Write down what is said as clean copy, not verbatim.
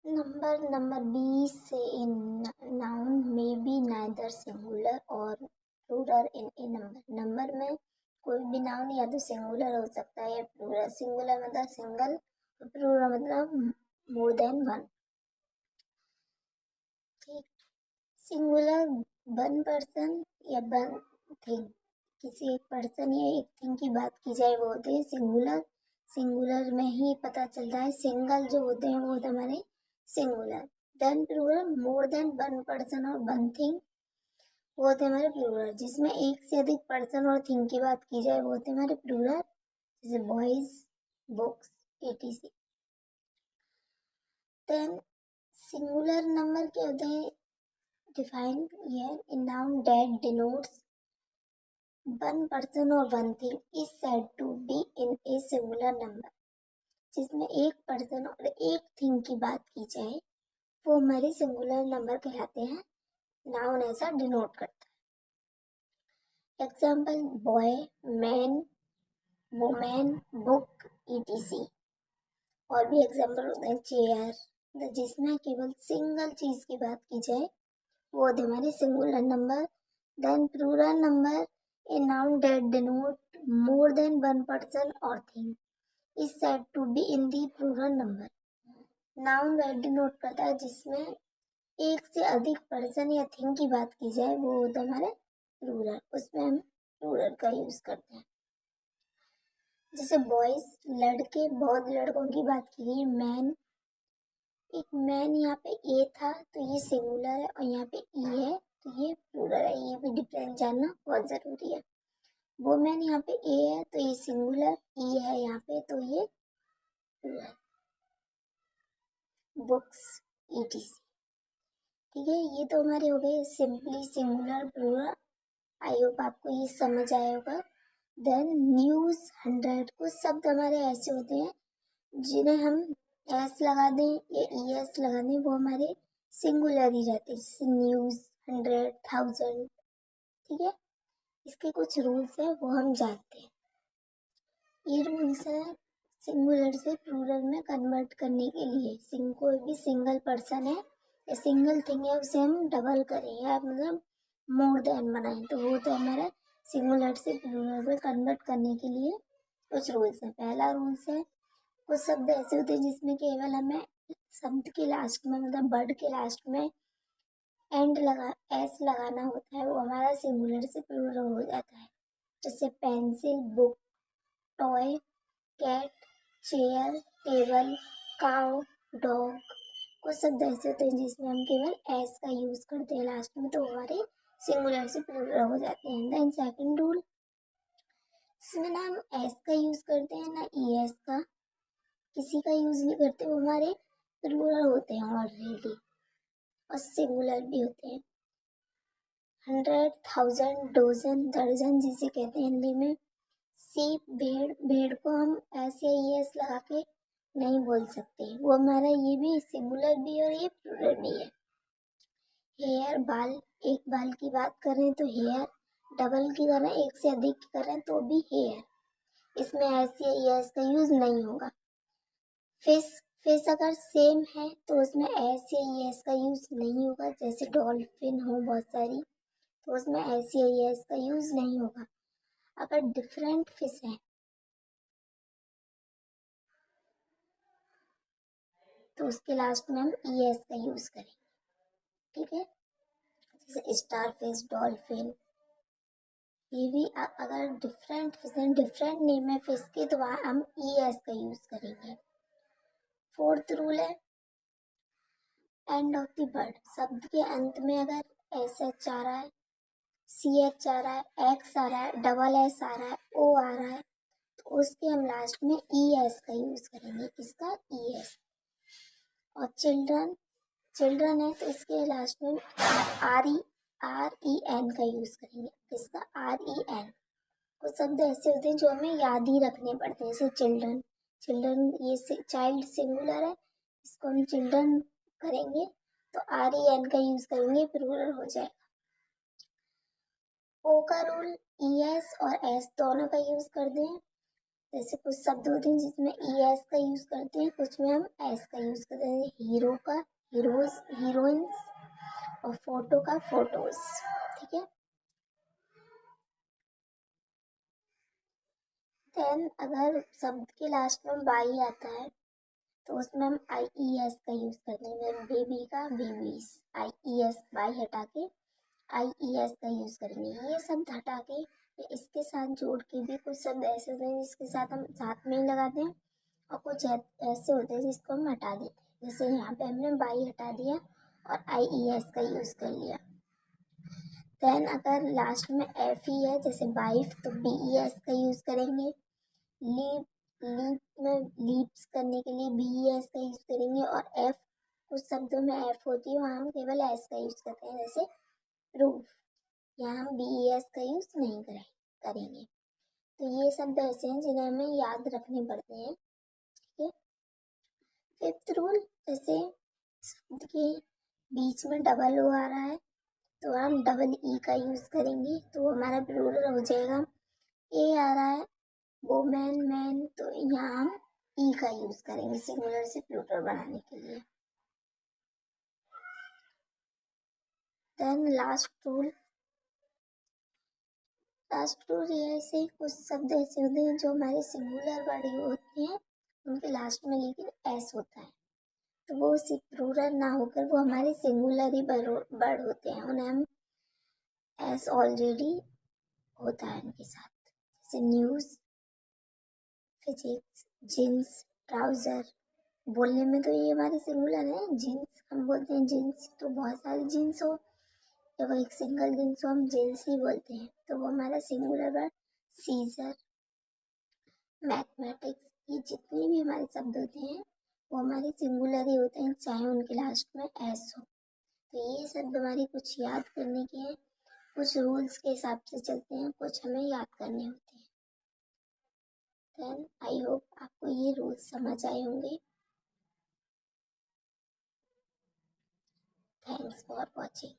Number B से इन noun में B neither singular और प्लूरल इन ए नंबर। नंबर में कोई भी नाउन या तो सिंगुलर हो सकता है या प्लूरल। सिंगुलर मतलब सिंगल, प्लूरल मतलब मोर देन वन। ठीक, सिंगुलर वन पर्सन या वन थिंग, किसी एक पर्सन या एक थिंग की बात की जाए वो होते हैं सिंगुलर। सिंगुलर में ही पता चलता है, सिंगल जो होते हैं वो होते हैं हमारे singular. Then plural, more than one person और वन थिंग वो होते हैं हमारे प्लूरल। जिसमें एक से अधिक पर्सन और थिंग की बात की जाए वो होते हैं हमारे प्लूरल, जैसे boys, books, etc। Then singular number क्या होते हैं, define here in noun that denotes one person or one thing is said to be in a singular number। जिसमें एक पर्सन और एक थिंग की बात की जाए वो हमारे सिंगुलर नंबर कहलाते हैं। नाउन ऐसा डिनोट करता है। Example boy, man, women, book, etc। और भी एग्जाम्पल होते हैं चेयर, जिसमें केवल सिंगल चीज की बात की जाए वो होते हमारे singular number. Then plural number, a noun that denote more than one person or thing is said to be in the plural number। Noun that denote करता है जिसमें एक से अधिक पर्सन या थिंग की बात की जाए वो होता है हमारे प्लूरल, उसमें हम प्लूरल का यूज करते हैं। जैसे बॉयज लड़के, बहुत लड़कों की बात की गई। मैन, एक मैन यहाँ पे ए था तो ये सिंगुलर है और यहाँ पे ई है तो ये प्लूरल है। ये भी डिफरेंस जानना बहुत जरूरी है। वुमेन यहाँ पे ए है तो ये सिंगुलर, ई है यहाँ पे तो ये प्लूरल। Books, etc। ठीक है, ये तो हमारे हो गए simply singular plural. I hope आपको ये समझ आया होगा। देन न्यूज 100, कुछ शब्द हमारे ऐसे होते हैं जिन्हें हम एस लगा दें या ई एस लगा दें वो हमारे सिंगुलर ही रहते हैं, जैसे न्यूज, 100, 1000। ठीक है, इसके कुछ रूल्स हैं वो हम जानते हैं। ये रूल्स है सिंगुलर से प्लूरल में कन्वर्ट करने के लिए। कोई भी सिंगल पर्सन है या सिंगल थिंग है उसे हम डबल करें या मतलब मोर देन बनाएं तो वो तो हमारा सिंगुलर से प्लूरल में कन्वर्ट करने के लिए कुछ रूल्स है। पहला रूल्स है, कुछ शब्द ऐसे होते हैं जिसमें केवल हमें शब्द के लास्ट में मतलब वर्ड के लास्ट में एंड लगा एस लगाना होता है, वो हमारा सिंगुलर से प्लूरल हो जाता है। जैसे pencil, book, toy, cat, chair, table, cow, dog. कुछ शब्द ऐसे होते हैं जिसमें हम केवल एस का यूज करते हैं लास्ट में तो हमारे सिंगुलर से प्लूरल हो जाते हैं। देन सेकंड रूल, इसमें ना हम एस का यूज करते हैं ना ई एस का, किसी का यूज नहीं करते, वो हमारे प्लूरल होते हैं ऑलरेडी और सिंगुलर भी होते हैं। 100, 1000, डोजन, दर्जन जिसे कहते हैं हिंदी में। सीप, भेड़, भेड़ को हम ऐसे ई एस लगा के नहीं बोल सकते, वो हमारा ये भी सिंगुलर भी है और ये प्लूरल भी है। हेयर, बाल, एक बाल की बात करें तो हेयर, डबल की करें एक से अधिक की करें तो भी हेयर, इसमें ऐसे ई एस का यूज नहीं होगा। फिश, फिश अगर सेम है तो उसमें ऐसे ई एस का यूज नहीं होगा। जैसे डॉल्फिन हो बहुत सारी तो उसमें ऐसे ई एस का यूज नहीं होगा। अगर डिफरेंट फिश है तो उसके लास्ट में हम ई एस का यूज करेंगे। ठीक है, जैसे स्टार फिश, डॉल्फिन, ये भी अगर डिफरेंट फिश है, डिफरेंट नेम है फिश के तो वहाँ हम ई एस का यूज करेंगे। फोर्थ रूल है, एंड ऑफ द वर्ड, शब्द के अंत में अगर एस एच आ रहा है, सी एच आ रहा है, एक्स आ रहा है, डबल एस आ रहा है, ओ आ रहा है तो उसके हम लास्ट में ई एस का यूज करेंगे। किसका? E S. और चिल्ड्रन, चिल्ड्रन है तो इसके लास्ट में आर ई एन का यूज करेंगे। किसका? R E N. कुछ शब्द ऐसे होते हैं जो हमें याद ही रखने पड़ते हैं, जैसे चिल्ड्रन, चिल्ड्रन ये चाइल्ड सिंगुलर है, इसको हम चिल्ड्रन करेंगे तो आर ई एन का यूज करेंगे, प्लूरल हो जाएगा। ओ का रूल ई एस और एस दोनों का यूज कर दें जैसे कुछ शब्द होते हैं जिसमें ई एस का यूज करते हैं, कुछ में हम एस का यूज करते हैं। हीरो का हीरोज, हीरोइंस, और फोटो का फोटोज। ठीक है। देन अगर शब्द के लास्ट में बाई आता है तो उसमें हम आई ई एस का यूज करते हैं। बेबी का babies, I E S by हटा के आई ई एस का यूज करेंगे। ये शब्द हटा के या इसके साथ जोड़ के भी कुछ शब्द ऐसे होते हैं जिसके साथ हम साथ में ही लगाते हैं, और कुछ ऐसे होते हैं जिसको हम हटा देते हैं। जैसे यहाँ पे हमने बाई हटा दिया और आई ई एस का यूज कर लिया। देन अगर लास्ट में एफ ही है, जैसे वाइफ, तो बी ई एस का यूज करेंगे। लीप, लीप में लीप्स करने के लिए बी ई एस का यूज करेंगे। और एफ, कुछ शब्दों में एफ होती है, वहाँ हम केवल एस का यूज करते हैं। जैसे प्रूफ, यहाँ हम बी ई एस का यूज नहीं करेंगे। तो ये शब्द ऐसे हैं जिन्हें हमें याद रखने पड़ते हैं। ठीक है। फिफ्थ रूल, जैसे शब्द के बीच में डबल ओ आ रहा है तो हम डबल ई का यूज करेंगे, तो हमारा प्लूरल हो जाएगा। ए आ रहा है वोमेन, मैन, तो यहाँ हम ई का यूज करेंगे सिंगुलर से प्लूरल बनाने के लिए। देन लास्ट रूल ये ऐसे कुछ शब्द ऐसे होते हैं जो हमारे सिंगुलर वर्ड होते हैं, उनके लास्ट में लेकिन एस होता है, तो वो सिर्फ प्लूरल ना होकर वो हमारे सिंगुलर ही वर्ड होते हैं, उन्हें हम एस ऑलरेडी होता है उनके साथ। जैसे न्यूज़, फिजिक्स, जींस, ट्राउज़र। बोलने में तो ये हमारे सिंगुलर है, जीन्स हम बोलते हैं जीन्स, तो बहुत सारी जीन्स हो या वो एक सिंगल जीन्स हो, हम जीन्स ही बोलते हैं, तो वो हमारा सिंगुलर वर्ड। सीजर, मैथमेटिक्स, ये जितने भी हमारे शब्द होते हैं वो हमारे सिंगुलर ही होते हैं, चाहे उनके लास्ट में एस हो। तो ये शब्द हमारी कुछ याद करने के हैं, कुछ रूल्स के हिसाब से चलते हैं, कुछ हमें याद करने होते हैं। देन आई होप आपको ये रूल्स समझ आए होंगे। Thanks for watching.